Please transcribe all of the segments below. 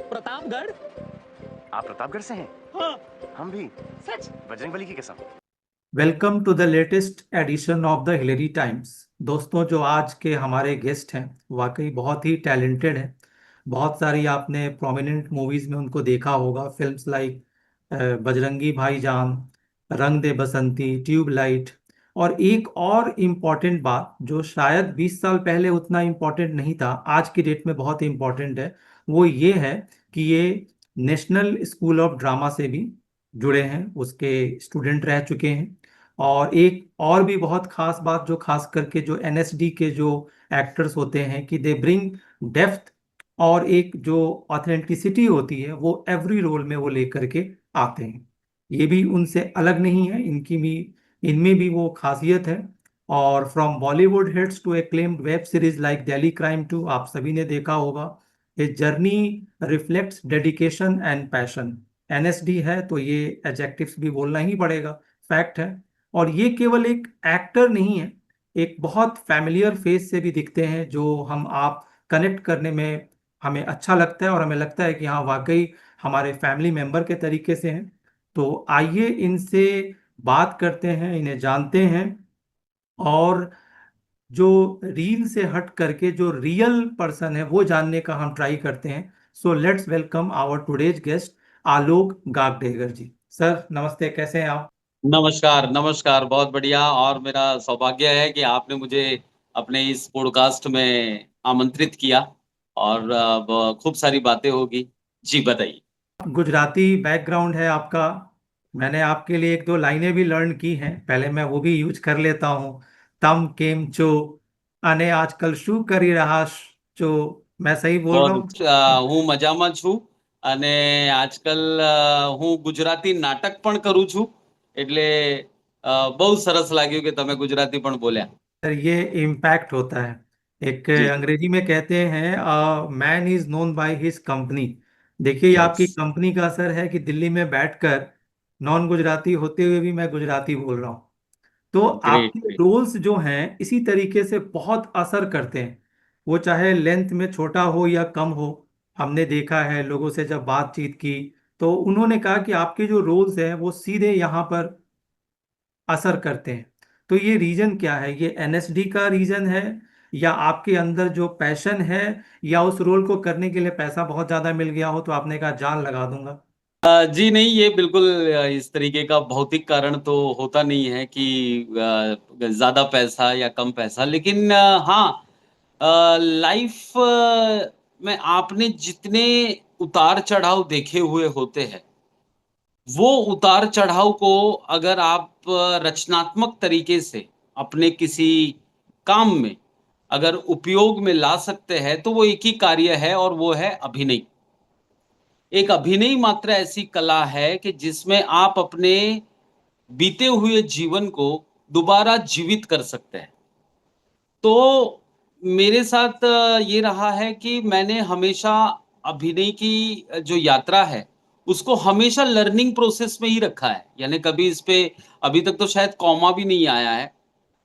प्रतापगढ़। आप प्रतापगढ़ से हैं? हाँ। हम भी। सच? बजरंगबली की कसम। Welcome to the latest edition of the Hillary Times. दोस्तों, जो आज के हमारे गेस्ट हैं वाकई बहुत ही टैलेंटेड हैं। बहुत सारी आपने प्रोमिनेंट मूवीज में उनको देखा होगा, फिल्म्स लाइक बजरंगी भाईजान, रंग दे बसंती, ट्यूबलाइट। और एक और इम्पॉर्टेंट बात जो शायद 20 साल पहले उतना इम्पॉर्टेंट नहीं था, आज की डेट में बहुत इम्पॉर्टेंट है, वो ये है कि ये नेशनल स्कूल ऑफ ड्रामा से भी जुड़े हैं, उसके स्टूडेंट रह चुके हैं। और एक और भी बहुत खास बात, जो खास करके जो एनएसडी के जो एक्टर्स होते हैं, कि दे ब्रिंग डेप्थ और एक जो ऑथेंटिसिटी होती है वो एवरी रोल में वो लेकर के आते हैं। ये भी उनसे अलग नहीं है, इनकी भी इनमें भी वो खासियत है। और from Bollywood hits to acclaimed web series like Delhi Crime 2, आप सभी ने देखा होगा। ये journey reflects dedication and passion. NSD है तो ये एडजेक्टिव्स भी बोलना ही पड़ेगा, फैक्ट है। और ये केवल एक एक्टर नहीं है, एक बहुत फैमिलियर फेस से भी दिखते हैं, जो हम आप कनेक्ट करने में हमें अच्छा लगता है और हमें लगता है कि हाँ वाकई हमारे फैमिली मेंबर के तरीके से हैं। तो आइए इनसे बात करते हैं, इन्हें जानते हैं, और जो रील से हट करके जो रियल पर्सन है वो जानने का हम ट्राई करते हैं। So let's welcome our today's guest, Alok Gagdekar ji. Sir नमस्ते, कैसे हैं आप? नमस्कार नमस्कार, बहुत बढ़िया। और मेरा सौभाग्य है कि आपने मुझे अपने इस पॉडकास्ट में आमंत्रित किया और खूब सारी बातें होगी। जी बताइए। गुजराती बैकग्राउंड है आपका। मैंने आपके लिए एक दो लाइनें भी लर्न की हैं, पहले मैं वो भी यूज कर लेता हूँ। तम केम चो, अने आजकल शू करी रहा चो। मैं सही बोल रहा हूँ? હું મજામાં છું અને આજકાલ હું ગુજરાતી નાટક પણ કરું છું એટલે બહુ સરસ લાગ્યું કે તમે ગુજરાતી પણ બોલ્યા। सर ये इम्पैक्ट होता है। एक जी जी। अंग्रेजी में कहते हैं man is known by his company. देखिए ये यस। आपकी कंपनी का असर है कि दिल्ली में बैठकर नॉन गुजराती होते हुए भी मैं गुजराती बोल रहा हूँ। तो ग्रेट आपके ग्रेट। रोल्स जो हैं इसी तरीके से बहुत असर करते हैं, वो चाहे लेंथ में छोटा हो या कम हो। हमने देखा है लोगों से जब बातचीत की, तो उन्होंने कहा कि आपके जो रोल्स हैं वो सीधे यहाँ पर असर करते हैं। तो ये रीजन क्या है? ये एनएसडी का रीजन है, या आपके अंदर जो पैशन है, या उस रोल को करने के लिए पैसा बहुत ज्यादा मिल गया हो तो आपने कहा जान लगा दूंगा? जी नहीं, ये बिल्कुल इस तरीके का भौतिक कारण तो होता नहीं है कि ज्यादा पैसा या कम पैसा, लेकिन हाँ, लाइफ में आपने जितने उतार चढ़ाव देखे हुए होते हैं, वो उतार चढ़ाव को अगर आप रचनात्मक तरीके से अपने किसी काम में अगर उपयोग में ला सकते हैं तो वो एक ही कार्य है और वो है अभिनय। एक अभिनय मात्र ऐसी कला है कि जिसमें आप अपने बीते हुए जीवन को दोबारा जीवित कर सकते हैं। तो मेरे साथ ये रहा है कि मैंने हमेशा अभिनय की जो यात्रा है, उसको हमेशा लर्निंग प्रोसेस में ही रखा है। यानी कभी इस पे अभी तक तो शायद कॉमा भी नहीं आया है।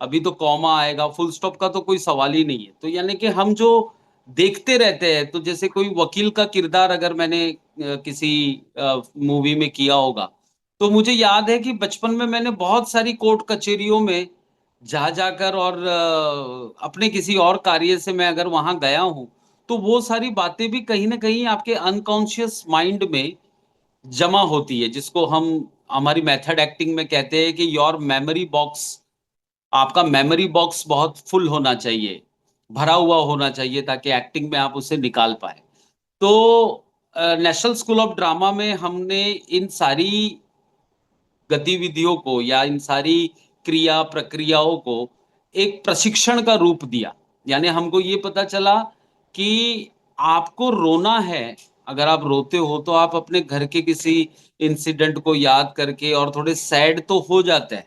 अभी तो कॉमा आएगा, फुल स्टॉप का तो कोई सवाल ही नहीं है। तो यानी कि हम जो देखते रहते हैं, तो जैसे कोई वकील का किरदार अगर मैंने किसी मूवी में किया होगा, तो मुझे याद है कि बचपन में मैंने बहुत सारी कोर्ट कचहरियों में जा जाकर और अपने किसी और कार्य से मैं अगर वहां गया हूं, तो वो सारी बातें भी कहीं ना कहीं आपके अनकॉन्शियस माइंड में जमा होती है, जिसको हम हमारी मेथड एक्टिंग में कहते हैं कि योर मेमोरी बॉक्स, आपका मेमोरी बॉक्स बहुत फुल होना चाहिए, भरा हुआ होना चाहिए, ताकि एक्टिंग में आप उसे निकाल पाए। तो नेशनल स्कूल ऑफ ड्रामा में हमने इन सारी गतिविधियों को या इन सारी क्रिया प्रक्रियाओं को एक प्रशिक्षण का रूप दिया। यानी हमको ये पता चला कि आपको रोना है, अगर आप रोते हो तो आप अपने घर के किसी इंसिडेंट को याद करके और थोड़े सैड तो हो जाते हैं,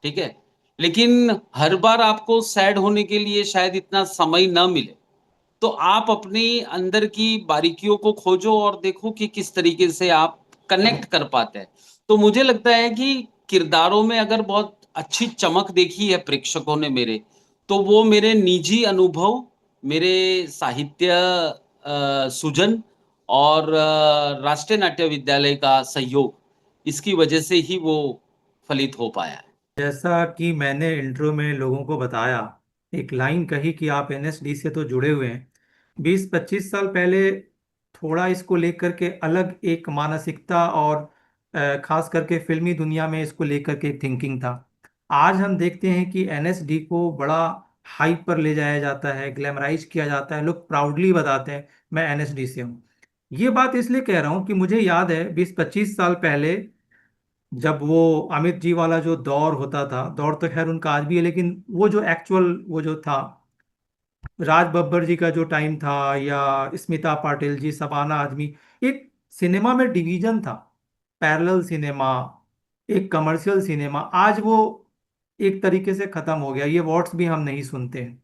ठीक है, लेकिन हर बार आपको सैड होने के लिए शायद इतना समय ना मिले। तो आप अपनी अंदर की बारीकियों को खोजो और देखो कि किस तरीके से आप कनेक्ट कर पाते हैं। तो मुझे लगता है कि किरदारों में अगर बहुत अच्छी चमक देखी है प्रेक्षकों ने मेरे, तो वो मेरे निजी अनुभव, मेरे साहित्य सूजन और राष्ट्रीय नाट्य विद्यालय का सहयोग, इसकी वजह से ही वो फलित हो पाया है। जैसा कि मैंने इंट्रो में लोगों को बताया, एक लाइन कही कि आप एनएसडी से तो जुड़े हुए हैं। 20-25 साल पहले थोड़ा इसको लेकर के अलग एक मानसिकता और खास करके फिल्मी दुनिया में इसको लेकर के थिंकिंग था। आज हम देखते हैं कि एनएसडी को बड़ा हाइप पर ले जाया जाता है, ग्लैमराइज किया जाता है, लोग प्राउडली बताते हैं मैं एनएसडी से हूँ। ये बात इसलिए कह रहा हूँ कि मुझे याद है 20-25 साल पहले जब वो अमित जी वाला जो दौर होता था, दौर तो खैर उनका आज भी है, लेकिन वो जो एक्चुअल वो जो था, राज बब्बर जी का जो टाइम था या स्मिता पाटिल जी, शबाना आजमी, एक सिनेमा में डिवीजन था, पैरेलल सिनेमा, एक कमर्शियल सिनेमा। आज वो एक तरीके से खत्म हो गया, ये वर्ड्स भी हम नहीं सुनते हैं।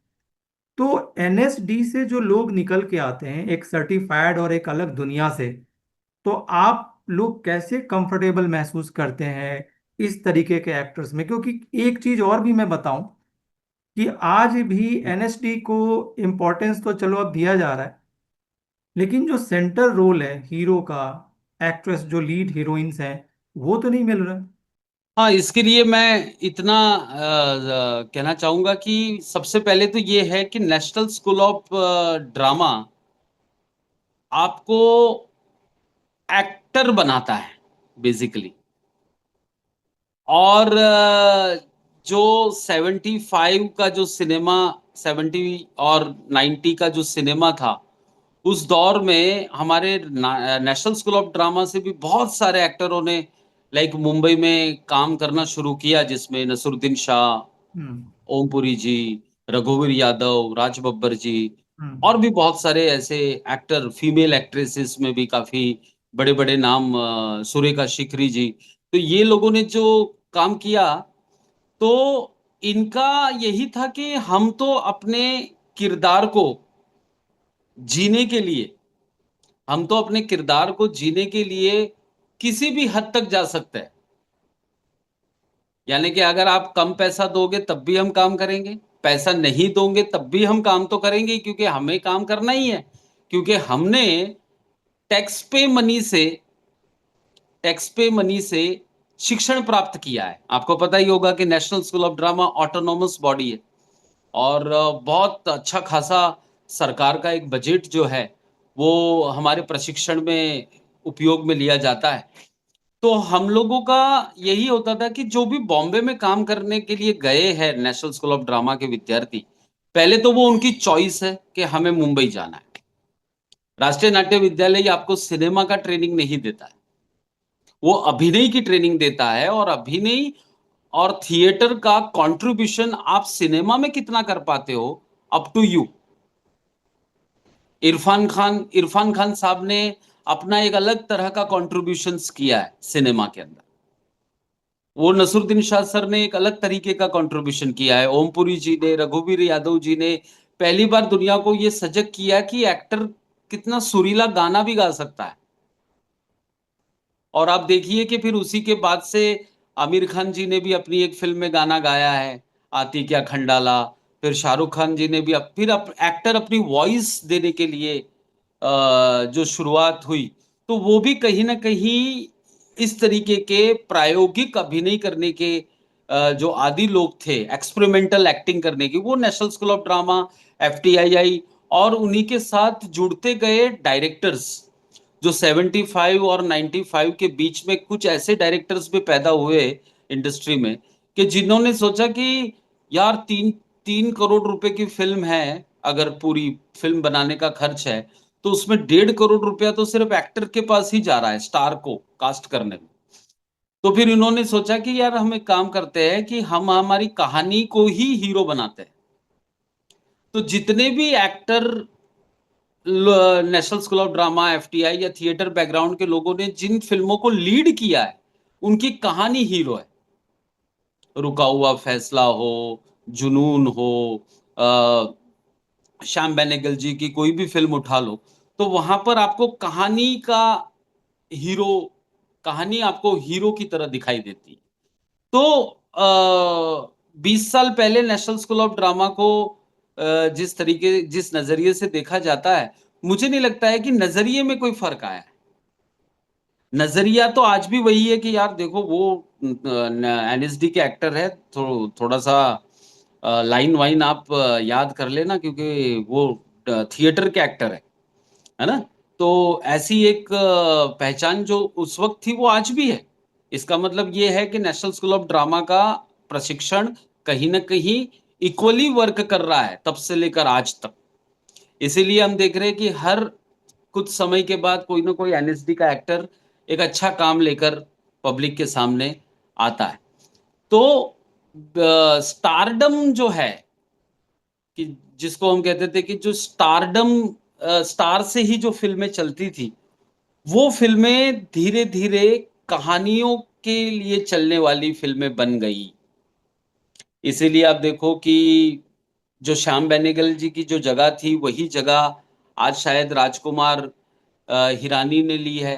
तो एनएसडी से जो लोग निकल के आते हैं एक सर्टिफाइड और एक अलग दुनिया से, तो आप लोग कैसे कंफर्टेबल महसूस करते हैं इस तरीके के एक्टर्स में? क्योंकि एक चीज और भी मैं बताऊं कि आज भी एनएसडी को इम्पोर्टेंस तो चलो अब दिया जा रहा है, लेकिन जो सेंटर रोल है हीरो का, एक्ट्रेस जो लीड हीरोइंस हैं, वो तो नहीं मिल रहा। हाँ, इसके लिए मैं इतना कहना चाहूंगा कि सबसे पहले तो ये है कि नेशनल स्कूल ऑफ ड्रामा आपको एक्टर बनाता है बेसिकली। और जो 75 का जो सिनेमा, 70 और 90 का जो सिनेमा था, उस दौर में हमारे नेशनल स्कूल ऑफ ड्रामा से भी बहुत सारे एक्टरों ने लाइक मुंबई में काम करना शुरू किया, जिसमें नसरुद्दीन शाह, हम्म। ओमपुरी जी, रघुवीर यादव, राज बब्बर जी, हम्म। और भी बहुत सारे ऐसे एक्टर, फीमेल एक्ट्रेसेस में भी काफी बड़े बड़े नाम, सुरेखा शिखरी जी। तो ये लोगों ने जो काम किया, तो इनका यही था कि हम तो अपने किरदार को जीने के लिए, हम तो अपने किरदार को जीने के लिए किसी भी हद तक जा सकते हैं। यानी कि अगर आप कम पैसा दोगे तब भी हम काम करेंगे, पैसा नहीं दोगे तब भी हम काम तो करेंगे, क्योंकि हमें काम करना ही है। क्योंकि हमने टैक्स पे मनी से टैक्स पे मनी से शिक्षण प्राप्त किया है। आपको पता ही होगा कि national school of drama autonomous body है, और बहुत अच्छा खासा सरकार का एक बजट जो है वो हमारे प्रशिक्षण में उपयोग में लिया जाता है। तो हम लोगों का यही होता था कि जो भी बॉम्बे में काम करने के लिए गए हैं नेशनल स्कूल ऑफ ड्रामा के विद्यार्थी, पहले तो वो उनकी चॉइस है कि हमें मुंबई जाना है। राष्ट्रीय नाट्य विद्यालय आपको सिनेमा का ट्रेनिंग नहीं देता है, वो अभिनय की ट्रेनिंग देता है। और अभिनय और थिएटर का कंट्रीब्यूशन आप सिनेमा में कितना कर पाते हो, up to you. Irrfan Khan साहब ने अपना एक अलग तरह का कंट्रीब्यूशन किया है सिनेमा के अंदर। वो नसरुद्दीन शाह सर ने एक अलग तरीके का कंट्रीब्यूशन किया है। ओमपुरी जी ने, रघुवीर यादव जी ने पहली बार दुनिया को ये सजग किया कि एक्टर कितना सुरीला गाना भी गा सकता है। और आप देखिए कि फिर उसी के बाद से आमिर खान जी ने भी अपनी एक फिल्म में गाना गाया है, आती क्या खंडाला। फिर शाहरुख खान जी ने भी फिर एक्टर अपनी वॉइस देने के लिए जो शुरुआत हुई, तो वो भी कहीं ना कहीं इस तरीके के प्रायोगिक अभिनय करने के जो आदि लोग थे, एक्सपेरिमेंटल एक्टिंग करने की, वो national school of drama, FTII, और उन्हीं के साथ जुड़ते गए डायरेक्टर्स, जो 75 और 95 के बीच में कुछ ऐसे डायरेक्टर्स भी पैदा हुए इंडस्ट्री में, कि जिन्होंने सोचा कि यार 3 करोड़ रुपए की फिल्म है, अगर पूरी फिल्म बनाने का खर्च है, तो उसमें 1.5 करोड़ रुपया तो सिर्फ एक्टर के पास ही जा रहा है स्टार को कास्ट करने में। तो फिर इन्होंने सोचा कि यार हम एक काम करते हैं कि हम हमारी कहानी को ही हीरो बनाते हैं। तो जितने भी actor national school of drama, FTI या थिएटर बैकग्राउंड के लोगों ने जिन फिल्मों को लीड किया है, उनकी कहानी हीरो है। रुका हुआ फैसला हो, जुनून हो, श्याम बेनेगल जी की कोई भी फिल्म उठा लो, तो वहां पर आपको हीरो कहानी आपको हीरो की तरह दिखाई देती है। तो 20 साल पहले नेशनल स्कूल ऑफ ड्रामा को जिस नजरिए से देखा जाता है, मुझे नहीं लगता है कि नजरिए में कोई फर्क आया है। नजरिया तो आज भी वही है कि यार देखो वो एनएसडी के एक्टर है, थोड़ा सा लाइन वाइन आप याद कर लेना, क्योंकि वो थिएटर के एक्टर है ना। तो ऐसी एक पहचान जो उस वक्त थी वो आज भी है। इसका मतलब ये है कि नेशनल स्कूल ऑफ ड्रामा का प्रशिक्षण कहीं ना कहीं इक्वली वर्क कर रहा है तब से लेकर आज तक। इसीलिए हम देख रहे हैं कि हर कुछ समय के बाद कोई ना कोई एनएसडी का एक्टर एक अच्छा काम लेकर पब्लिक के सामने आता है। तो स्टारडम जो है, कि जिसको हम कहते थे कि जो स्टारडम, स्टार से ही जो फिल्में चलती थी, वो फिल्में धीरे धीरे कहानियों के लिए चलने वाली फिल्में बन गई। इसीलिए आप देखो कि जो श्याम बेनेगल जी की जो जगह थी, वही जगह आज शायद राजकुमार हिरानी ने ली है।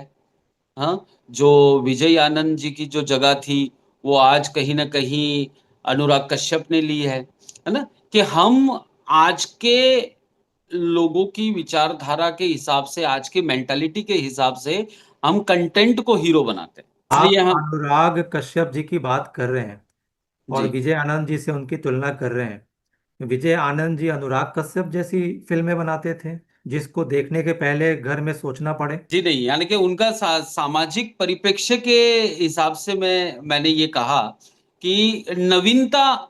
हाँ, जो विजय आनंद जी की जो जगह थी, वो आज कहीं ना कहीं अनुराग कश्यप ने ली है ना। कि हम आज के लोगों की विचारधारा के हिसाब से, आज के मेंटालिटी के हिसाब से हम कंटेंट को हीरो बनाते हैं, आप इसलिए हम। अनुराग कश्यप जी की बात कर रहे हैं और जी विजय आनंद जी से उनकी तुलना कर रहे हैं। विजय आनंद जी अनुराग कश्यप जैसी फिल्में बनाते थे जिसको देखने के पहले घर में सोचना पड़े। जी नहीं, यानी कि उनका सामाजिक परिप्रेक्ष्य के हिसाब से मैंने ये कहा कि नवीनता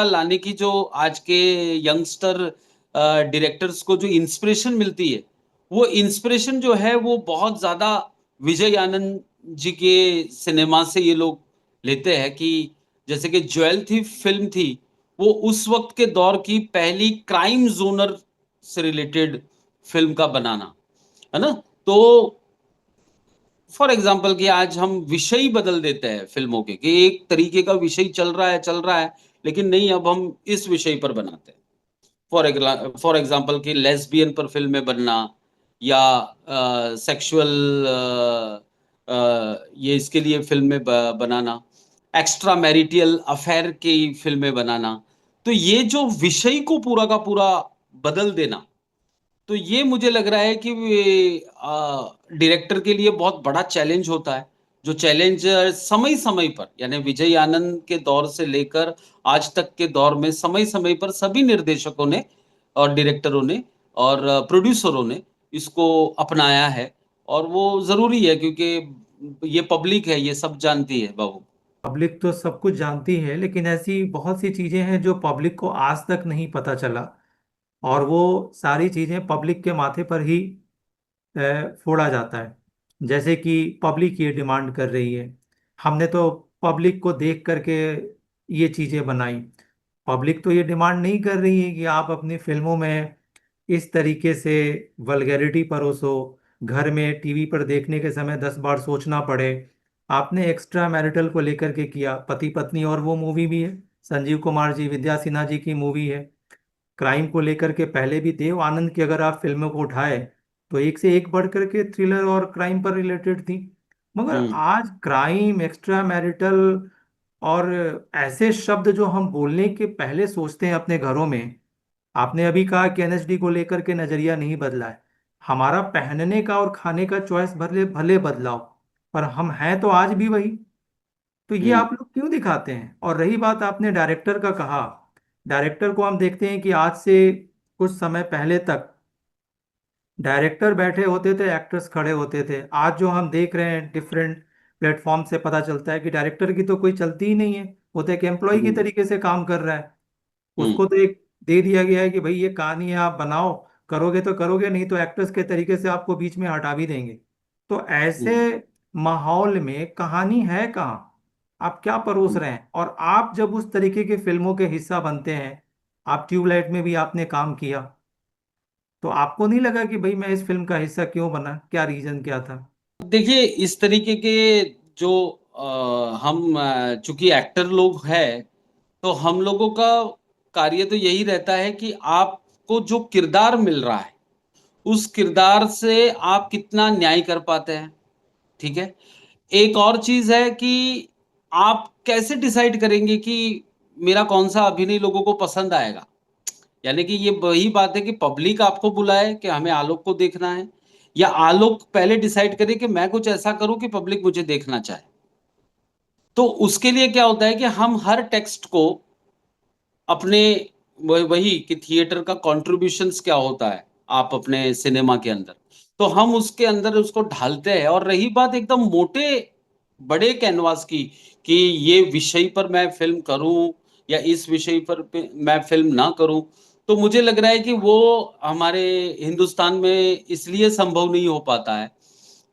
लाने की जो आज के यंगस्टर डायरेक्टर्स को जो इंस्पिरेशन मिलती है, वो इंस्पिरेशन जो है वो बहुत ज्यादा विजय आनंद जी के सिनेमा से ये लोग लेते हैं। कि जैसे कि ज्वेल थी फिल्म थी, वो उस वक्त के दौर की पहली क्राइम जोनर से रिलेटेड फिल्म का बनाना, है ना। तो फॉर एग्जाम्पल कि आज हम विषय बदल देते हैं फिल्मों के, कि एक तरीके का विषय चल रहा है, लेकिन नहीं, अब हम इस विषय पर बनाते हैं। फॉर एग्जाम्पल कि लेस्बियन पर फिल्में बनना, या सेक्सुअल ये इसके लिए फिल्में बनाना, एक्स्ट्रा मैरिटल अफेयर की फिल्में बनाना। तो ये जो विषय को पूरा का पूरा बदल देना, तो ये मुझे लग रहा है कि डायरेक्टर के लिए बहुत बड़ा चैलेंज होता है। जो चैलेंज समय समय पर, यानी विजय आनंद के दौर से लेकर आज तक के दौर में समय समय पर सभी निर्देशकों ने और डायरेक्टरों ने और प्रोड्यूसरों ने इसको अपनाया है। और वो जरूरी है, क्योंकि ये पब्लिक है, ये सब जानती है बाबू। पब्लिक तो सब कुछ जानती है लेकिन ऐसी बहुत सी चीजें हैं जो पब्लिक को आज तक नहीं पता चला और वो सारी चीजें पब्लिक के माथे पर ही फोड़ा जाता है। जैसे कि पब्लिक ये डिमांड कर रही है, हमने तो पब्लिक को देख करके ये चीजें बनाई। पब्लिक तो ये डिमांड नहीं कर रही है कि आप अपनी फिल्मों में इस तरीके से वल्गैरिटी परोसो, घर में टीवी पर देखने के समय 10 बार सोचना पड़े। आपने एक्स्ट्रा मैरिटल को लेकर के किया, पति पत्नी और वो मूवी भी है, संजीव कुमार जी विद्या सिन्हा जी की मूवी है। क्राइम को लेकर के पहले भी देव आनंद की अगर आप फिल्मों को उठाए तो एक से एक बढ़ करके थ्रिलर और क्राइम पर रिलेटेड थी। मगर हम्म आज क्राइम, एक्स्ट्रा मैरिटल और ऐसे शब्द जो हम बोलने के पहले सोचते हैं अपने घरों में। आपने अभी कहा कि एनएसडी को लेकर के नजरिया नहीं बदला है। हमारा पहनने का और खाने का चॉइस भले भले बदलाव, पर हम हैं तो आज भी वही। तो ये हम्म आप लोग क्यों दिखाते हैं? और रही बात आपने डायरेक्टर का कहा, डायरेक्टर को हम देखते हैं कि आज से कुछ समय पहले तक डायरेक्टर बैठे होते थे, एक्टर्स खड़े होते थे। आज जो हम देख रहे हैं डिफरेंट प्लेटफॉर्म से पता चलता है कि डायरेक्टर की तो कोई चलती ही नहीं है, वो तो एक एम्प्लॉय की हम्म तरीके से काम कर रहा है। हम्म उसको तो एक दे दिया गया है कि भाई ये कहानी है, आप बनाओ, करोगे तो करोगे, नहीं तो एक्टर्स के तरीके से आपको बीच में हटा भी देंगे। तो ऐसे हम्म माहौल में कहानी है कहाँ? आप क्या परोस हम्म रहे हैं? और आप जब उस तरीके की फिल्मों के हिस्सा बनते हैं, आप ट्यूबलाइट में भी आपने काम किया, तो आपको नहीं लगा कि भाई मैं इस फिल्म का हिस्सा क्यों बना, क्या रीजन क्या था? देखिए, इस तरीके के जो हम चूंकि एक्टर लोग हैं, तो हम लोगों का कार्य तो यही रहता है कि आपको जो किरदार मिल रहा है, उस किरदार से आप कितना न्याय कर पाते हैं। ठीक है। एक और चीज है कि आप कैसे डिसाइड करेंगे कि मेरा कौन सा अभिनय लोगों को पसंद आएगा। यानी कि ये वही बात है कि पब्लिक आपको बुलाए कि हमें आलोक को देखना है, या आलोक पहले डिसाइड करे कि मैं कुछ ऐसा करूं कि पब्लिक मुझे देखना चाहे। तो उसके लिए क्या होता है कि हम हर टेक्स्ट को अपने वही कि थिएटर का कॉन्ट्रीब्यूशंस क्या होता है आप अपने सिनेमा के अंदर, तो हम उसके अंदर उसको ढालते हैं। और रही बात एकदम मोटे बड़े कैनवास की कि ये विषय पर मैं फिल्म करूं या इस विषय पर मैं फिल्म ना करूं, तो मुझे लग रहा है कि वो हमारे हिंदुस्तान में इसलिए संभव नहीं हो पाता है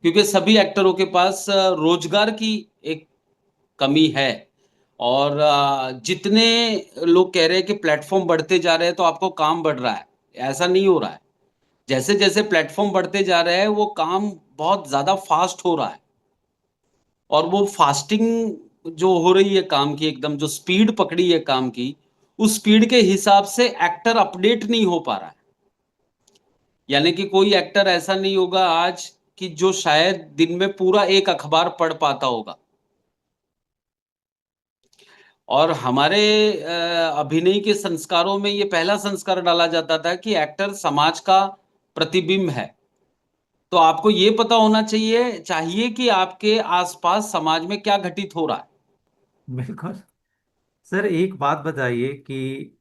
क्योंकि सभी एक्टरों के पास रोजगार की एक कमी है। और जितने लोग कह रहे हैं कि प्लेटफॉर्म बढ़ते जा रहे हैं तो आपको काम बढ़ रहा है, ऐसा नहीं हो रहा है। जैसे जैसे प्लेटफॉर्म बढ़ते जा रहे हैं वो काम बहुत ज्यादा फास्ट हो रहा है, और वो फास्टिंग जो हो रही है काम की, एकदम जो स्पीड पकड़ी है काम की, उस स्पीड के हिसाब से एक्टर अपडेट नहीं हो पा रहा है। यानी कि कोई एक्टर ऐसा नहीं होगा आज कि जो शायद दिन में पूरा एक अखबार पढ़ पाता होगा। और हमारे अभिनय के संस्कारों में ये पहला संस्कार डाला जाता था कि एक्टर समाज का प्रतिबिंब है। तो आपको ये पता होना चाहिए चाहिए कि आपके आसपास समाज में क्या घटित हो रहा है। बिल्कुल। सर एक बात बताइए कि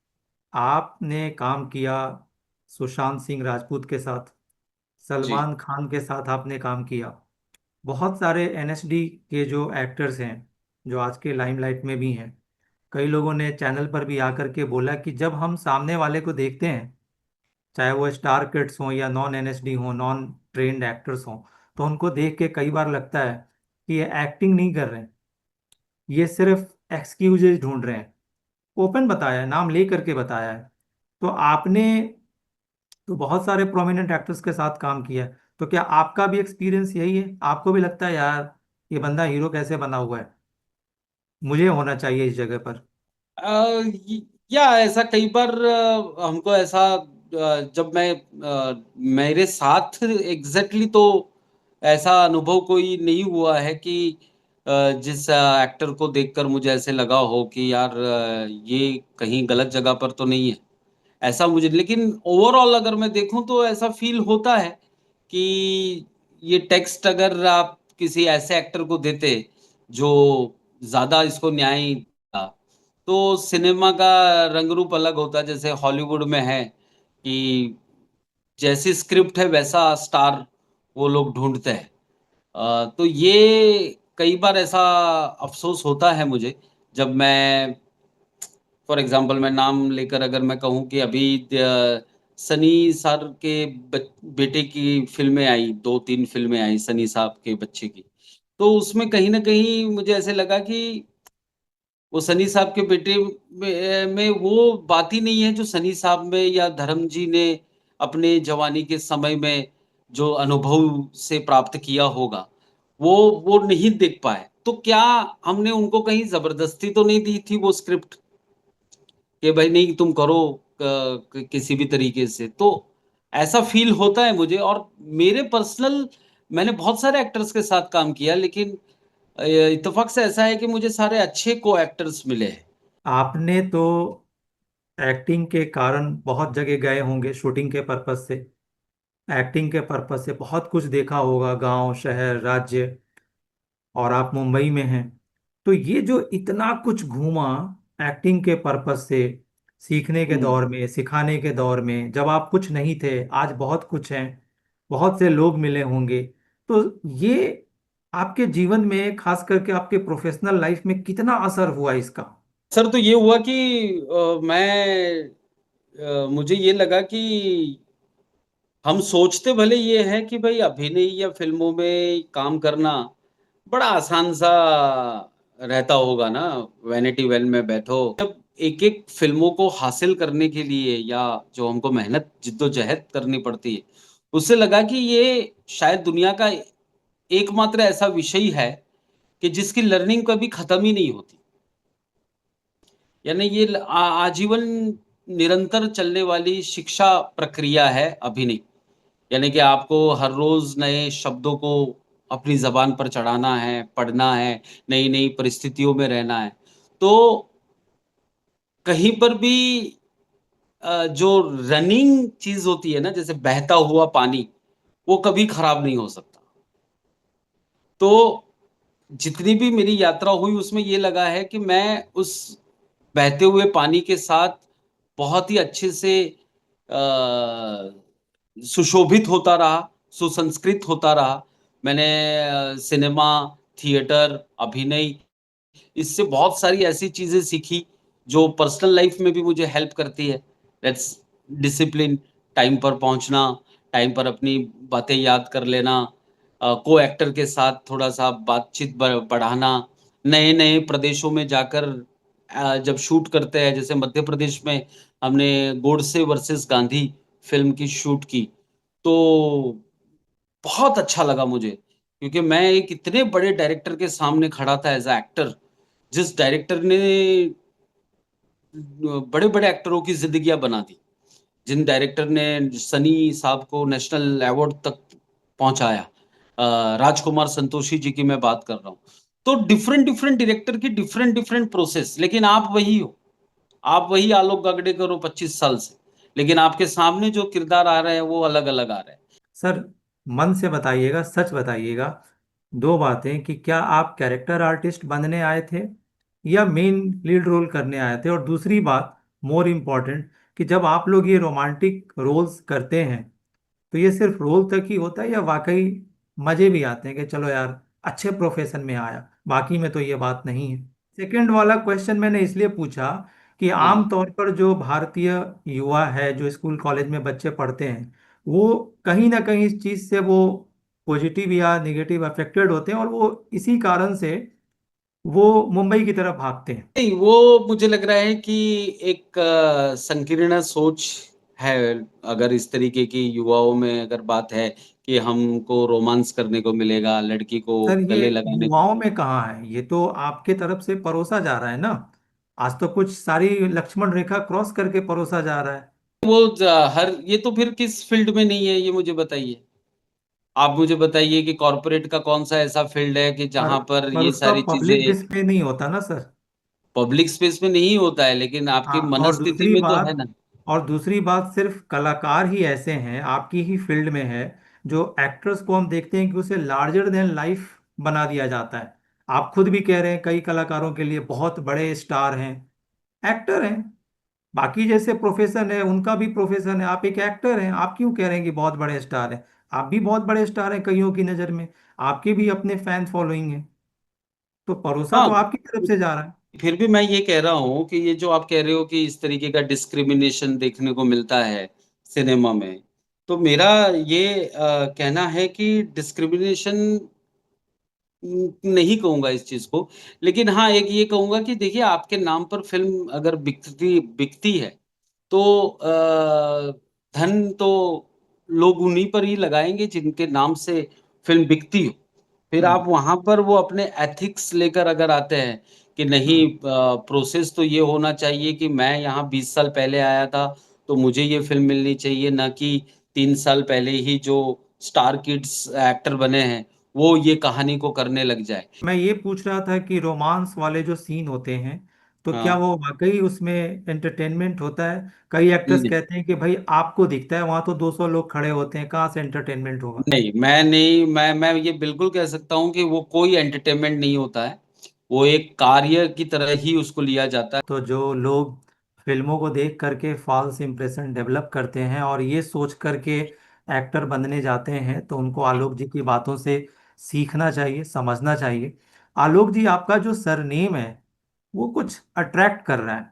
आपने काम किया सुशांत सिंह राजपूत के साथ, जी सलमान खान के साथ आपने काम किया, बहुत सारे एनएसडी के जो एक्टर्स हैं जो आज के लाइमलाइट में भी हैं, कई लोगों ने चैनल पर भी आकर के बोला कि जब हम सामने वाले को देखते हैं, चाहे वो स्टार किड्स हों या नॉन एनएसडी हों, नॉन ट्रेन्ड एक्टर्स हों, तो उनको देख के कई बार लगता है कि ये एक्टिंग नहीं कर रहे हैं, ये सिर्फ एक्सक्यूजेज ढूंढ रहे हैं। ओपन बताया है, नाम ले करके बताया है। तो आपने तो बहुत सारे प्रोमिनेंट एक्टर्स के साथ काम किया है, तो क्या आपका भी एक्सपीरियंस यही है? आपको भी लगता है यार ये बंदा हीरो कैसे बना हुआ है, मुझे होना चाहिए इस जगह पर? या ऐसा कई बार हमको ऐसा जब मैं मेरे साथ एग्जैक्टली तो ऐसा अनुभव कोई नहीं हुआ है कि जिस एक्टर को देखकर मुझे ऐसे लगा हो कि यार ये कहीं गलत जगह पर तो नहीं है, ऐसा मुझे। लेकिन ओवरऑल अगर मैं देखूं तो ऐसा फील होता है कि ये टेक्स्ट अगर आप किसी ऐसे एक्टर को देते जो ज्यादा इसको न्याय था, तो सिनेमा का रंग रूप अलग होता। जैसे हॉलीवुड में है कि जैसी स्क्रिप्ट है वैसा स्टार वो लोग ढूंढते हैं। तो ये कई बार ऐसा अफसोस होता है मुझे जब मैं, फॉर एग्जांपल मैं नाम लेकर अगर मैं कहूँ कि अभी सनी सर के बेटे की फिल्में आई, 2-3 फिल्में आई सनी साहब के बच्चे की, तो उसमें कहीं ना कहीं मुझे ऐसे लगा कि वो सनी साहब के बेटे में वो बात ही नहीं है जो सनी साहब में या धर्म जी ने अपने जवानी के समय में जो अनुभव से प्राप्त किया होगा, वो नहीं देख पाए। तो क्या हमने उनको कहीं जबरदस्ती तो नहीं दी थी वो स्क्रिप्ट कि भाई नहीं तुम करो किसी भी तरीके से? तो ऐसा फील होता है मुझे। और मेरे पर्सनल, मैंने बहुत सारे एक्टर्स के साथ काम किया, लेकिन इत्तेफाक से ऐसा है कि मुझे सारे अच्छे को एक्टर्स मिले हैं। आपने तो एक्टिंग के कारण बहुत जगह गए होंगे, शूटिंग के पर्पज से, एक्टिंग के पर्पज से बहुत कुछ देखा होगा, गांव शहर राज्य, और आप मुंबई में हैं। तो ये जो इतना कुछ घूमा एक्टिंग के पर्पज से, सीखने के हम्म। दौर में, सिखाने के दौर में, जब आप कुछ नहीं थे, आज बहुत कुछ हैं, बहुत से लोग मिले होंगे, तो ये आपके जीवन में, खास करके आपके प्रोफेशनल लाइफ में कितना असर हुआ इसका? सर तो ये हुआ कि मुझे ये लगा कि हम सोचते भले ये है कि भाई अभिनय या फिल्मों में काम करना बड़ा आसान सा रहता होगा ना, वैनिटी वैन में बैठो। जब एक एक फिल्मों को हासिल करने के लिए या जो हमको मेहनत जिद्दोजहद करनी पड़ती है, उससे लगा कि ये शायद दुनिया का एकमात्र ऐसा विषय है कि जिसकी लर्निंग कभी खत्म ही नहीं होती। यानी ये आजीवन निरंतर चलने वाली शिक्षा प्रक्रिया है अभिनय। यानी कि आपको हर रोज नए शब्दों को अपनी जबान पर चढ़ाना है, पढ़ना है, नई नई परिस्थितियों में रहना है। तो कहीं पर भी जो रनिंग चीज होती है ना, जैसे बहता हुआ पानी, वो कभी खराब नहीं हो सकता। तो जितनी भी मेरी यात्रा हुई उसमें ये लगा है कि मैं उस बहते हुए पानी के साथ बहुत ही अच्छे से सुशोभित होता रहा, सुसंस्कृत होता रहा। मैंने सिनेमा, थिएटर, अभिनय, इससे बहुत सारी ऐसी चीजें सीखी जो पर्सनल लाइफ में भी मुझे हेल्प करती है। दैट्स डिसिप्लिन, टाइम पर पहुंचना, टाइम पर अपनी बातें याद कर लेना, को एक्टर के साथ थोड़ा सा बातचीत बढ़ाना, नए नए प्रदेशों में जाकर जब शूट करते हैं, जैसे मध्य प्रदेश में हमने गोडसे वर्सेस गांधी फिल्म की शूट की, तो बहुत अच्छा लगा मुझे, क्योंकि मैं एक इतने बड़े डायरेक्टर के सामने खड़ा था एज अ एक्टर, जिस डायरेक्टर ने बड़े बड़े एक्टरों की जिंदगियां बना दी, जिन डायरेक्टर ने सनी साहब को नेशनल अवार्ड तक पहुंचाया, राजकुमार संतोषी जी की मैं बात कर रहा हूँ। तो डिफरेंट डिफरेंट डायरेक्टर की डिफरेंट डिफरेंट प्रोसेस, लेकिन आप वही हो, आप वही आलोक गागड़े करो 25 साल से, लेकिन आपके सामने जो किरदार आ रहे हैं वो अलग अलग आ रहे हैं। सर, मन से बताइएगा, सच बताइएगा। दो बातें, कि क्या आप कैरेक्टर आर्टिस्ट बनने आए थे या मेन लीड रोल करने आए थे? और दूसरी बात, मोर इम्पोर्टेंट, कि जब आप लोग ये रोमांटिक रोल्स करते हैं तो ये सिर्फ रोल तक ही होता है या वाकई मजे भी आते हैं कि चलो यार अच्छे प्रोफेशन में आया, बाकी में तो ये बात नहीं है? सेकंड वाला क्वेश्चन मैंने इसलिए पूछा कि हाँ, आम तौर पर जो भारतीय युवा है, जो स्कूल कॉलेज में बच्चे पढ़ते हैं, वो कहीं ना कहीं इस चीज़ से वो पॉजिटिव या नेगेटिव अफेक्टेड होते हैं, और वो इसी कारण से वो मुंबई की तरफ भागते हैं। नहीं, वो मुझे लग रहा है कि एक संकीर्ण सोच है। अगर इस तरीके की युवाओं में अगर बात है कि हमको रोमांस करने को मिलेगा, लड़की को सर, ये गले लगाने को युवाओं मिलेगा, में कहाँ है? ये तो आपके तरफ से परोसा जा रहा है ना। आज तो कुछ सारी लक्ष्मण रेखा क्रॉस करके परोसा जा रहा है। वो हर, ये तो फिर किस फील्ड में नहीं है ये मुझे बताइए। आप मुझे बताइए कि कॉरपोरेट का कौन सा ऐसा फील्ड है कि पर जहां पर पर ये उसका सारी पब्लिक चीजें डिस्प्ले नहीं होता ना सर। पब्लिक स्पेस में नहीं होता है, लेकिन आपकी हाँ, मनस्थिति में तो है ना। और दूसरी बात, सिर्फ कलाकार ही ऐसे हैं आपकी ही फील्ड में है, जो एक्टर्स को हम देखते हैं कि उसे लार्जर देन लाइफ बना दिया जाता है। आप खुद भी कह रहे हैं कई कलाकारों के लिए बहुत बड़े स्टार हैं, एक्टर हैं। बाकी जैसे प्रोफेशन है, उनका भी प्रोफेशन है, आप एक एक्टर हैं, आप क्यों कह रहे हैं कि बहुत बड़े स्टार हैं? आप भी बहुत बड़े स्टार हैं कईयों की नज़र में, आपके भी अपने फैन फॉलोइंग है। तो परोसा हाँ, तो आपकी तरफ से जा रहा है। फिर भी मैं ये कह रहा हूँ कि ये जो आप कह रहे हो कि इस तरीके का डिस्क्रिमिनेशन देखने को मिलता है सिनेमा में, तो मेरा ये कहना है कि डिस्क्रिमिनेशन नहीं कहूंगा इस चीज को, लेकिन हाँ एक ये कहूंगा कि देखिए, आपके नाम पर फिल्म अगर बिकती बिकती है, तो धन तो लोग उन्हीं पर ही लगाएंगे जिनके नाम से फिल्म बिकती हो। फिर आप हम्म। वहां पर वो अपने एथिक्स लेकर अगर आते हैं कि नहीं, हम्म। प्रोसेस तो ये होना चाहिए कि मैं यहाँ 20 साल पहले आया था तो मुझे ये फिल्म मिलनी चाहिए, ना कि 3 साल पहले ही जो स्टार किड्स एक्टर बने हैं वो ये कहानी को करने लग जाए। मैं ये पूछ रहा था कि रोमांस वाले जो सीन होते हैं, तो क्या हाँ, वो वाकई उसमें एंटरटेनमेंट होता है? कई एक्टर्स नहीं, कहते हैं कि भाई आपको दिखता है, वहां तो 200 लोग खड़े होते हैं, कहाँ से एंटरटेनमेंट होगा? नहीं, मैं नहीं, मैं ये बिल्कुल कह सकता हूँ कि वो कोई एंटरटेनमेंट नहीं होता है, वो एक कार्य की तरह ही उसको लिया जाता है। तो जो लोग फिल्मों को देख करके फॉल्स इंप्रेशन डेवलप करते हैं और ये सोच करके एक्टर बनने जाते हैं, तो उनको आलोक जी की बातों से सीखना चाहिए, समझना चाहिए। आलोक जी, आपका जो सरनेम है वो कुछ अट्रैक्ट कर रहा है।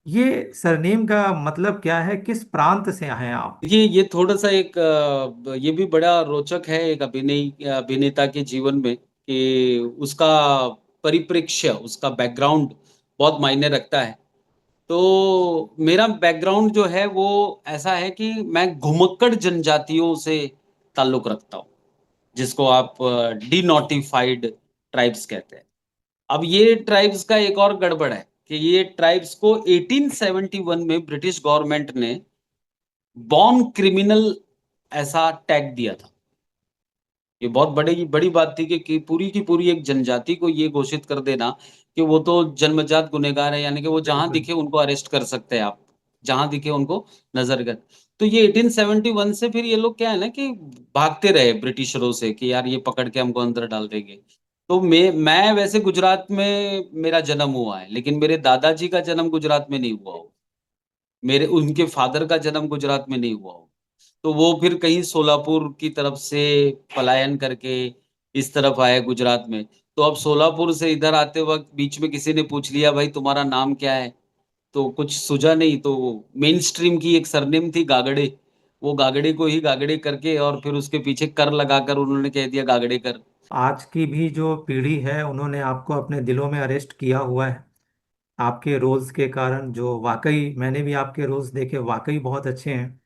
ये सरनेम का मतलब क्या है? किस प्रांत से हैं आप? ये थोड़ा सा एक ये भी बड़ा रोचक है एक अभिनेता के जीवन में, कि उसका परिप्रेक्ष्य, उसका बैकग्राउंड बहुत मायने रखता है। तो मेरा बैकग्राउंड जो है वो ऐसा है कि मैं घुमक्कड़ जनजातियों से ताल्लुक रखता हूँ, जिसको आप डिनोटिफाइड ट्राइब्स कहते हैं। अब ये ट्राइब्स का एक और गड़बड़ है कि ये ट्राइब्स को 1871 में ब्रिटिश गवर्नमेंट ने बॉर्न क्रिमिनल ऐसा टैग दिया था। ये बहुत बड़ी बड़ी बात थी कि पूरी की पूरी एक जनजाति को ये घोषित कर देना कि वो तो जन्मजात गुनहगार है, यानी कि वो जहां बिल्कुल। दिखे उनको अरेस्ट कर सकते हैं आप। जहां दिखे उनको नजर कर। तो ये 1871 से फिर ये लोग क्या है ना कि भागते रहे ब्रिटिशरों से कि यार ये पकड़ के हमको अंदर डाल देंगे। तो मैं वैसे गुजरात में मेरा जन्म हुआ है, लेकिन मेरे दादाजी का जन्म गुजरात में नहीं हुआ हो, मेरे उनके फादर का जन्म गुजरात में नहीं हुआ हो। तो वो फिर कहीं सोलापुर की तरफ से पलायन करके इस तरफ आए गुजरात में। तो अब सोलापुर से इधर आते वक्त बीच में किसी ने पूछ लिया भाई तुम्हारा नाम क्या है, तो कुछ सूझा नहीं, तो मेन स्ट्रीम की एक सरनेम थी गागड़े, वो गागड़े को ही गागड़े करके और फिर उसके पीछे कर लगाकर उन्होंने कह दिया गागड़े कर। आज की भी जो पीढ़ी है उन्होंने आपको अपने दिलों में अरेस्ट किया हुआ है आपके रोल्स के कारण, जो वाकई मैंने भी आपके रोल्स देखे, वाकई बहुत अच्छे हैं।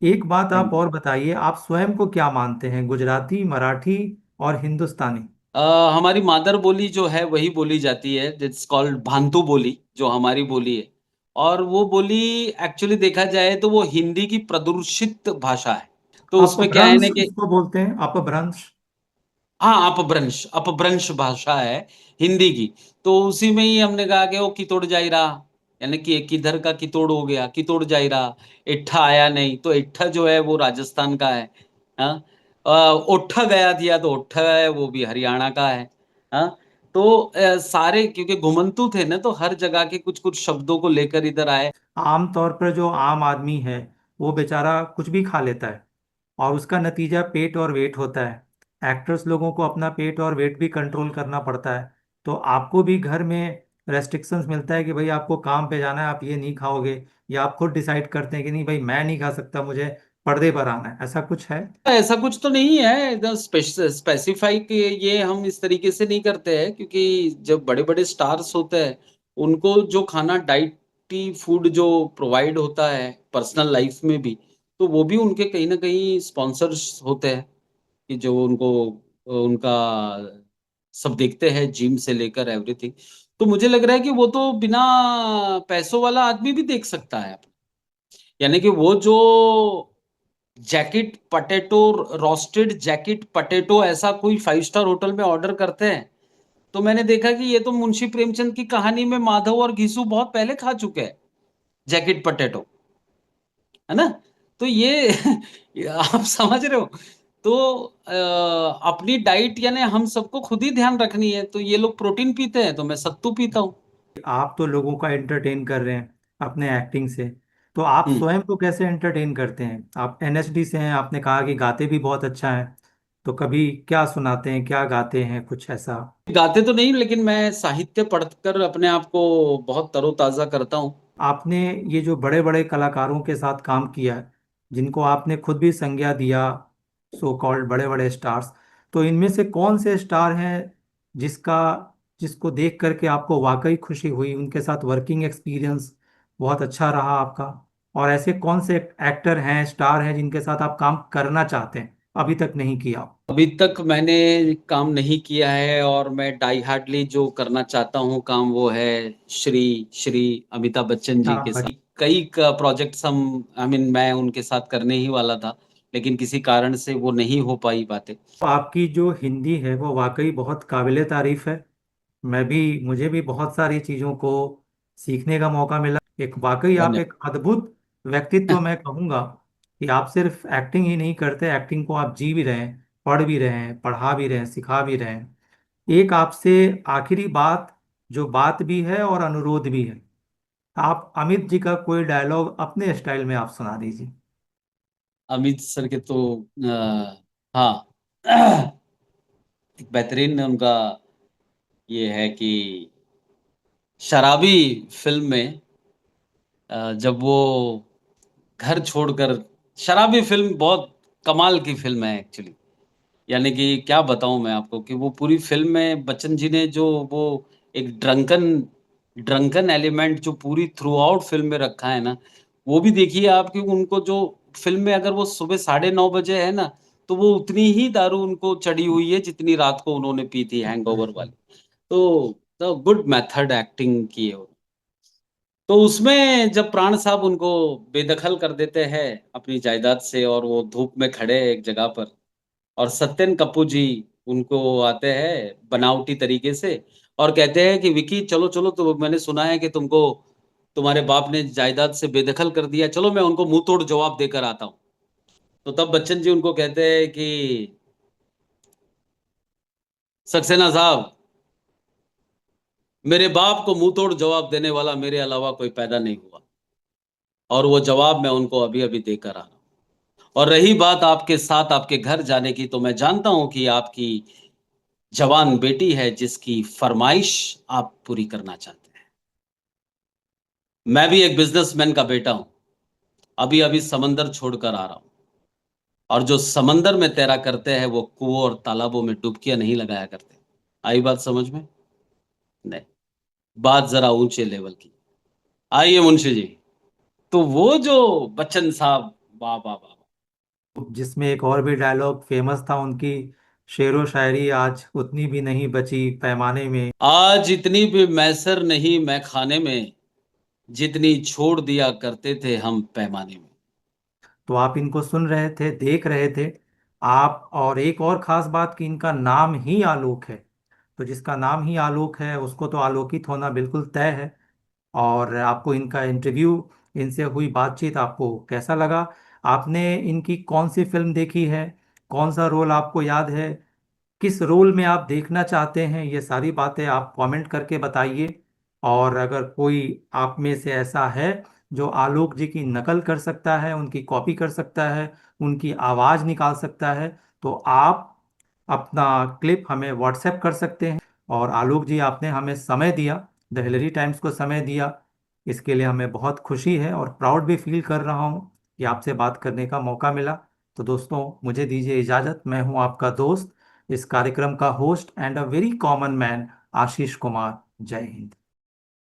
एक बात आप थैंक और यू। बताइए, आप स्वयं को क्या मानते हैं, गुजराती, मराठी और हिंदुस्तानी? हमारी मादर बोली जो है वही बोली जाती है, इट्स कॉल्ड भांतु बोली, जो हमारी बोली है। और वो बोली एक्चुअली देखा जाए तो वो हिंदी की प्रदूषित भाषा है। तो उसमें क्या है अपभ्रंश ना कि उसको बोलते हैं, अपभ्रंश। हाँ, अपभ्रंश भाषा है हिंदी की। तो उसी में ही हमने कहा कि वो कितोड़ जाई रहा, यानी कि किधर का कितोड़ हो गया, कितोड़ जाई रहा, इट्ठा आया नहीं। तो इट्ठा जो है वो राजस्थान का है। हाँ, ओट्ठा गया दिया तो ओट्ठा है, वो भी हरियाणा का है। हाँ, तो सारे क्योंकि घुमंतु थे ना, तो हर जगह के कुछ कुछ शब्दों को लेकर इधर आए। आम तौर पर जो आम आदमी है वो बेचारा कुछ भी खा लेता है और उसका नतीजा पेट और वेट होता है। एक्टर्स लोगों को अपना पेट और वेट भी कंट्रोल करना पड़ता है। तो आपको भी घर में रेस्ट्रिक्शंस मिलता है कि भाई आपको काम पे जाना है, आप ये नहीं खाओगे, या आप खुद डिसाइड करते हैं कि नहीं भाई मैं नहीं खा सकता, मुझे पर्दे पर आना है, ऐसा कुछ है? ऐसा कुछ तो नहीं है एकदम स्पेसिफाई कि ये हम इस तरीके से नहीं करते हैं, क्योंकि जब बड़े बड़े स्टार्स होते हैं उनको जो खाना डाइटी फूड जो प्रोवाइड होता है पर्सनल लाइफ में भी, तो वो भी उनके कहीं ना कहीं स्पॉन्सर्स होते हैं कि जो उनको उनका सब देखते हैं, जिम से लेकर एवरीथिंग। तो मुझे लग रहा है कि वो तो बिना पैसों वाला आदमी भी देख सकता है। यानी कि वो जो jacket potato, roasted jacket potato ऐसा कोई 5 स्टार होटल में ऑर्डर करते हैं, तो मैंने देखा कि ये तो मुंशी प्रेमचंद की कहानी में माधव और घिसू बहुत पहले खा चुके हैं जैकेट पटेटो, है ना। तो ये आप समझ रहे हो। तो अपनी डाइट यानी हम सबको खुद ही ध्यान रखनी है। तो ये लोग प्रोटीन पीते हैं तो मैं सत्तू पीता हूँ। आप तो लोगों का एंटरटेन कर रहे हैं अपने एक्टिंग से, तो आप हम्म। स्वयं को कैसे एंटरटेन करते हैं? आप एनएसडी से हैं, आपने कहा कि गाते भी बहुत अच्छा है, तो कभी क्या सुनाते हैं, क्या गाते हैं, कुछ ऐसा? गाते तो नहीं, लेकिन मैं साहित्य पढ़कर अपने आप को बहुत तरोताजा करता हूँ। आपने ये जो बड़े बड़े कलाकारों के साथ काम किया है, जिनको आपने खुद भी संज्ञा दिया, सो कॉल्ड बड़े बड़े स्टार्स, तो इनमें से कौन से स्टार हैं जिसका जिसको देख करके आपको वाकई खुशी हुई, उनके साथ वर्किंग एक्सपीरियंस बहुत अच्छा रहा आपका? और ऐसे कौन से एक्टर हैं, स्टार हैं जिनके साथ आप काम करना चाहते हैं, अभी तक नहीं किया? अभी तक मैंने काम नहीं किया है, और मैं डाई हार्डली जो करना चाहता हूँ काम वो है श्री श्री अमिताभ बच्चन जी क्या के साथ। बच- कई प्रोजेक्ट्स हम मैं उनके साथ करने ही वाला था, लेकिन किसी कारण से वो नहीं हो पाई बातें। आपकी जो हिंदी है वो वाकई बहुत काबिले तारीफ है। मैं भी मुझे भी बहुत सारी चीज़ों को सीखने का मौका मिला। एक वाकई आप धन्यवाद। एक अद्भुत व्यक्तित्व मैं कहूँगा कि आप सिर्फ एक्टिंग ही नहीं करते, एक्टिंग को आप जी भी रहे हैं, पढ़ भी रहे हैं, पढ़ा भी रहे हैं, सिखा भी रहे हैं। एक आपसे आखिरी बात, जो बात भी है और अनुरोध भी है, आप अमित जी का कोई डायलॉग अपने स्टाइल में आप सुना दीजिए। अमित सर के तो हाँ, एक बेहतरीन उनका ये है कि शराबी फिल्म में जब वो घर छोड़कर, शराबी फिल्म बहुत कमाल की फिल्म है एक्चुअली। यानी कि क्या बताऊं मैं आपको कि वो पूरी फिल्म में बच्चन जी ने जो वो एक ड्रंकन ड्रंकन एलिमेंट जो पूरी थ्रू आउट फिल्म में रखा है ना, वो भी देखिए आप कि उनको जो फिल्म में अगर वो सुबह 9:30 बजे है ना, तो वो उतनी ही दारू उनको चढ़ी हुई है जितनी रात को उन्होंने पी थी हैंगओवर वाली। तो गुड मेथड एक्टिंग की है। तो उसमें जब प्राण साहब उनको बेदखल कर देते हैं अपनी जायदाद से, और वो धूप में खड़े हैं एक जगह पर, और सत्यन कपूर जी उनको आते हैं बनावटी तरीके से और कहते हैं कि विकी चलो चलो, तो मैंने सुना है कि तुमको तुम्हारे बाप ने जायदाद से बेदखल कर दिया, चलो मैं उनको मुंह तोड़ जवाब देकर आता हूँ। तो तब बच्चन जी उनको कहते हैं कि सक्सेना साहब, मेरे बाप को मुंह तोड़ जवाब देने वाला मेरे अलावा कोई पैदा नहीं हुआ, और वो जवाब मैं उनको अभी अभी देकर आ रहा हूँ। और रही बात आपके साथ आपके घर जाने की, तो मैं जानता हूं कि आपकी जवान बेटी है जिसकी फरमाइश आप पूरी करना चाहते हैं। मैं भी एक बिजनेसमैन का बेटा हूं, अभी अभी समंदर छोड़कर आ रहा हूं, और जो समंदर में तैरा करते हैं वो कुओं और तालाबों में डुबकियां नहीं लगाया करते। आई बात समझ में? नहीं, बात जरा ऊंचे लेवल की। आइए मुंशी जी। तो वो जो बच्चन साहब, वाह वाह वाह, जिसमें एक और भी डायलॉग फेमस था उनकी, शेरो शायरी आज उतनी भी नहीं बची पैमाने में। आज इतनी भी मैसर नहीं मैं खाने में, जितनी छोड़ दिया करते थे हम पैमाने में। तो आप इनको सुन रहे थे, देख रहे थे आप। और एक और खास बात कि इनका नाम ही आलोक है। तो जिसका नाम ही आलोक है उसको तो आलोकित होना बिल्कुल तय है। और आपको इनका इंटरव्यू, इनसे हुई बातचीत आपको कैसा लगा? आपने इनकी कौन सी फिल्म देखी है? कौन सा रोल आपको याद है? किस रोल में आप देखना चाहते हैं? ये सारी बातें आप कमेंट करके बताइए। और अगर कोई आप में से ऐसा है जो आलोक जी की नकल कर सकता है, उनकी कॉपी कर सकता है, उनकी आवाज़ निकाल सकता है, तो आप अपना क्लिप हमें व्हाट्सएप कर सकते हैं। और आलोक जी, आपने हमें समय दिया, द हिलरी टाइम्स को समय दिया, इसके लिए हमें बहुत खुशी है और प्राउड भी फील कर रहा हूँ कि आपसे बात करने का मौका मिला। तो दोस्तों, मुझे दीजिए इजाज़त। मैं हूँ आपका दोस्त, इस कार्यक्रम का host and a very common man, Ashish Kumar. जय हिंद।